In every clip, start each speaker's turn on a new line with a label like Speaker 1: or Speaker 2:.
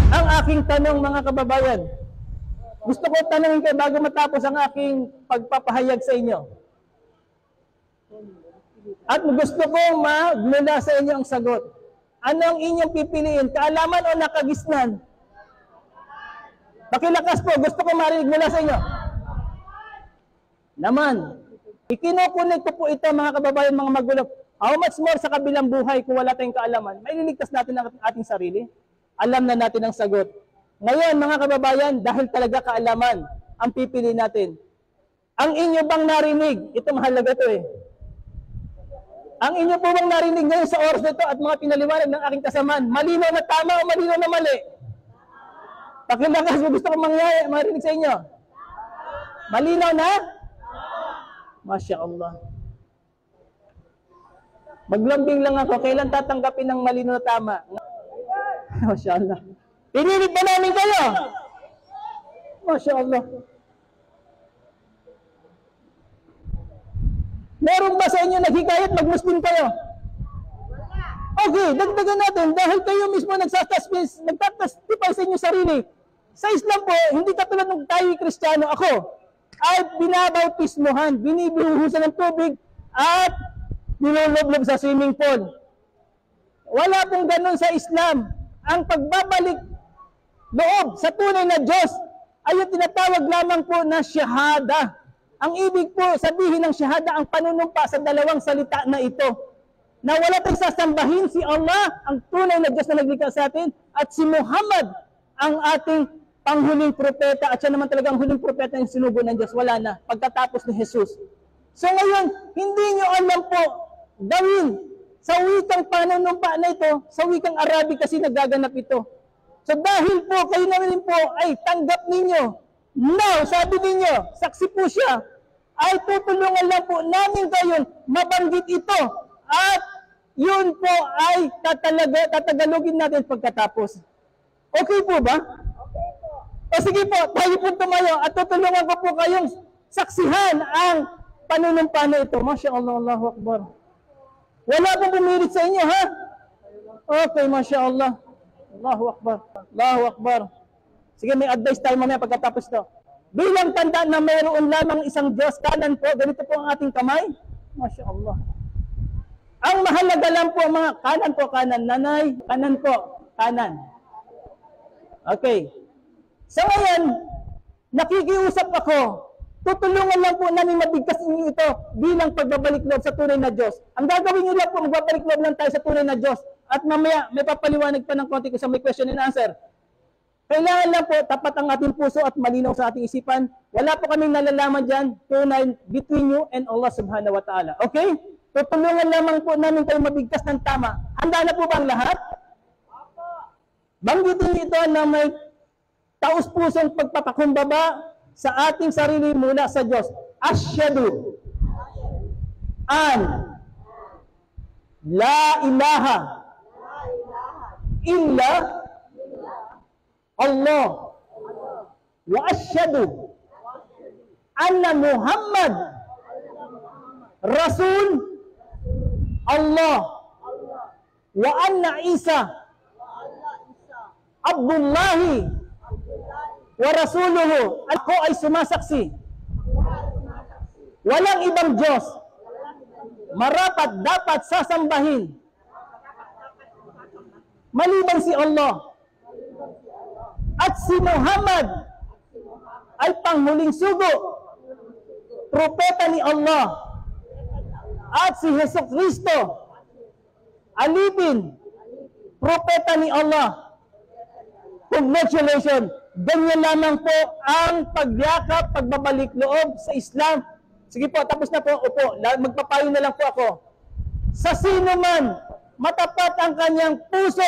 Speaker 1: Ang aking tanong mga kababayan, gusto ko tanongin kayo bago matapos ang aking pagpapahayag sa inyo. At gusto ko magmula sa inyo ang sagot. Ano ang inyong pipiliin? Kaalaman o nakagisnan? Pakilakas po, gusto ko marinig mula sa inyo. Naman, ikinukunik ko po ito mga kababayan, mga magulang. How much more sa kabilang buhay kung wala tayong kaalaman? May liligtas natin ang ating sarili. Alam na natin ang sagot. Ngayon mga kababayan, dahil talaga kaalaman ang pipili natin. Ang inyo bang narinig? Ito mahalaga ito eh. Ang inyo po bang narinig ngayon sa oras nito at mga pinaliwanag ng aking kasamaan? Malinaw na tama o malinaw na mali? Pakilakas mo, gusto ko marinig sa inyo. Malinaw na? Masya Allah. Maglambing lang ako. Kailan tatanggapin ng malinaw na tama? Masya Allah. Pinilit ba namin kayo? Masya Allah. Meron ba sa inyo naghikayat mag-Muslim kayo? Okay, dagdagan natin. Dahil kayo mismo nagtatastify sa inyo sarili. Sa Islam po, hindi katulad ng tayo Kristiyano. Ako ay binabautismohan, binibihuhusan ng tubig at niloloblob sa swimming pool. Wala pong ganun sa Islam. Ang pagbabalik loob sa tunay na Diyos ay yung tinatawag lamang po na syahada. Ang ibig po sabihin ng syahada, ang panunumpa sa dalawang salita na ito. Na wala tayong sasambahin si Allah, ang tunay na Diyos na naglikha sa atin, at si Muhammad, ang ating panghuling propeta, at siya naman talaga ang huling propeta yung sinugo ng Diyos. Wala na, pagkatapos ni Jesus. So ngayon, hindi nyo alam po gawin sa wikang panunumpa na ito, sa wikang Arabic kasi nagaganap ito. So dahil po kayo naman po ay tanggap ninyo, now, sabi ninyo, saksi po siya, ay tutulungan lang po namin kayo mabanggit ito. At yun po ay tatagalogin natin pagkatapos. Okay po ba? Okay po. O sige po, tayo po tumayo at tutulungan ko po kayong saksihan ang panunumpa na ito. Masya Allah, Allahu Akbar. Wala pong pumilit sa inyo, ha? Okay, Masya Allah. Allahu Akbar. Allahu Akbar. Sige, may advice tayo mamaya pagkatapos ito. Bilang tanda na mayroon lamang isang Diyos, kanan po, ganito po ang ating kamay. Masya Allah. Ang mahalaga lang po, mga kanan po, kanan. Nanay, kanan po, kanan. Okay. So ngayon, nakikiusap ako. Tutulungan lang po namin mabigkas inyo ito bilang pagbabalik loob sa tunay na Diyos. Ang gagawin nyo lang po, magbabalik loob lang tayo sa tunay na Diyos. At mamaya, may papaliwanag pa ng konti ko sa may question and answer. Kailangan lang po, tapat ang ating puso at malinaw sa ating isipan. Wala po kaming nalalaman dyan, tunay between you and Allah subhanahu wa ta'ala. Okay? Tutulungan lamang po namin kayo mabigkas ng tama. Handa na po ba ang lahat? Banggitin niyo ito na may taus-pusong pagpapakumbaba sa ating sarili mula sa Diyos. Asyhadu an la ilaha illa Allah wa asyhadu anna Muhammad Rasul Allah wa anna Isa Abdullahi wa Rasuluhu. Ako ay sumasaksi. Walang ibang Diyos marapat dapat sasambahin maliban si Allah. At si Muhammad ay panghuling sugo, propeta ni Allah. At si Jesucristo, alipin, propeta ni Allah. Congratulations! Ganyan lamang po ang pagyakap, pagbabalik loob sa Islam. Sige po, tapos na po. Upo, magpapayo na lang po ako. Sa sino man matapat ang kanyang puso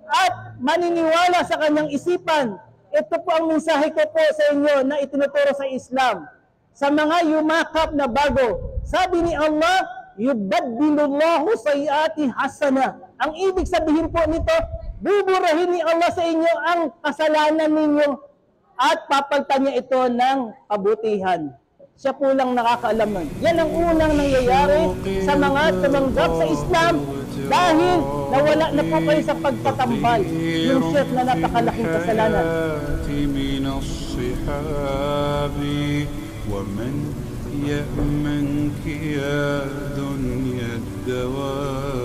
Speaker 1: at maniniwala sa kanyang isipan, ito po ang mensahe ko po sa inyo na itinuturo sa Islam. Sa mga yumakap na bago, sabi ni Allah, yubaddilullahu sayiati hasana. Ang ibig sabihin po nito, buburahin ni Allah sa inyo ang kasalanan ninyo at papalitan niya ito ng kabutihan. Siya po lang nakakaalam nun. Yan ang unang nangyayari sa mga tumanggap sa Islam Dahil nawala na po kayo sa pagtatambal, yung shirk na napakalaking kasalanan.
Speaker 2: ومن يأمنك يا دنيا الدوام